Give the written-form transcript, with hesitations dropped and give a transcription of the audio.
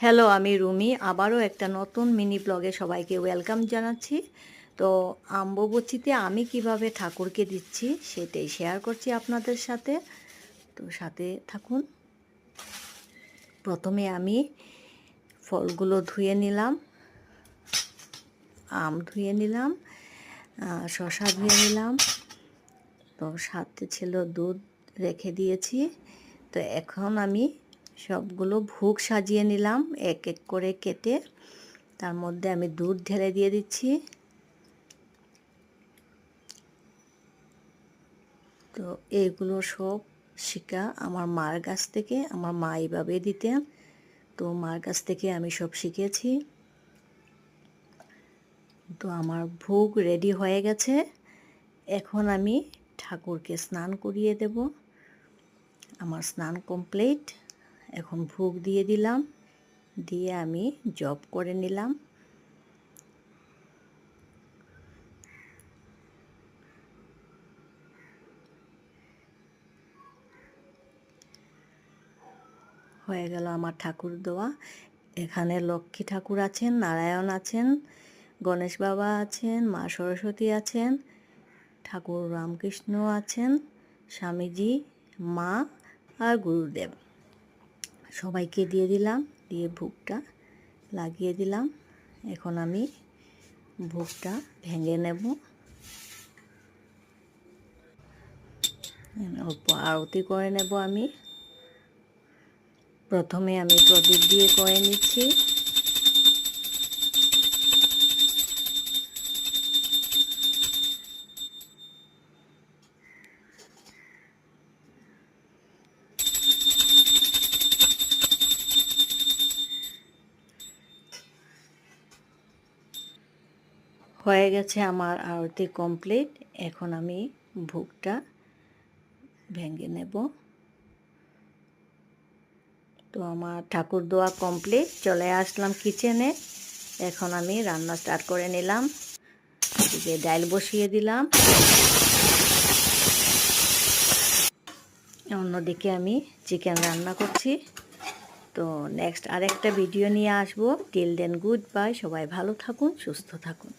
Hello, আমি রুমি। আবারও একটা নতুন মিনি ব্লগে সবাইকে ওয়েলকাম জানাচ্ছি। তো অম্বুবাচীতে আমি কিভাবে ঠাকুরকে দিচ্ছি সেটাই শেয়ার করছি আপনাদের সাথে। তো সাথে থাকুন। প্রথমে আমি ফলগুলো ধুয়ে নিলাম, আম ধুয়ে নিলাম, শসা ধুয়ে নিলাম। তো সাথে ছিল দুধ, রেখে দিয়েছি। তো এখন আমি সবগুলো ভোগ সাজিয়ে নিলাম এক এক করে কেটে। তার মধ্যে আমি দুধ ঢেলে দিয়ে দিচ্ছি। তো এইগুলো সব শিখা আমার মার কাছ থেকে। আমার মা এইভাবে দিতেন, তো মার কাছ থেকে আমি সব শিখেছি। তো আমার ভোগ রেডি হয়ে গেছে। এখন আমি ঠাকুরকে স্নান করিয়ে দেব। আমার স্নান কমপ্লিট। এখন ভোগ দিয়ে দিলাম, দিয়ে আমি জপ করে নিলাম। হয়ে গেল আমার ঠাকুর দেওয়া। এখানে লক্ষ্মী ঠাকুর আছেন, নারায়ণ আছেন, গণেশ বাবা আছেন, মা সরস্বতী আছেন, ঠাকুর রামকৃষ্ণ আছেন, স্বামীজি, মা আর গুরুদেব। সবাইকে দিয়ে দিলাম, দিয়ে ভোগটা লাগিয়ে দিলাম। এখন আমি ভোগটা ভেঙে নেব। অল্প আরতি করে নেব আমি। প্রথমে আমি প্রদীপ দিয়ে করে নিচ্ছি। হয়ে গেছে আমার আরতি কমপ্লিট। এখন আমি ভোগটা ভেঙে নেব। তো আমার ঠাকুর দোয়া কমপ্লিট। চলে আসলাম কিচেনে। এখন আমি রান্না স্টার্ট করে নিলাম। এদিকে ডাল বসিয়ে দিলাম, অন্যদিকে আমি চিকেন রান্না করছি। তো নেক্সট আরেকটা ভিডিও নিয়ে আসবো। Till then good bye. সবাই ভালো থাকুন, সুস্থ থাকুন।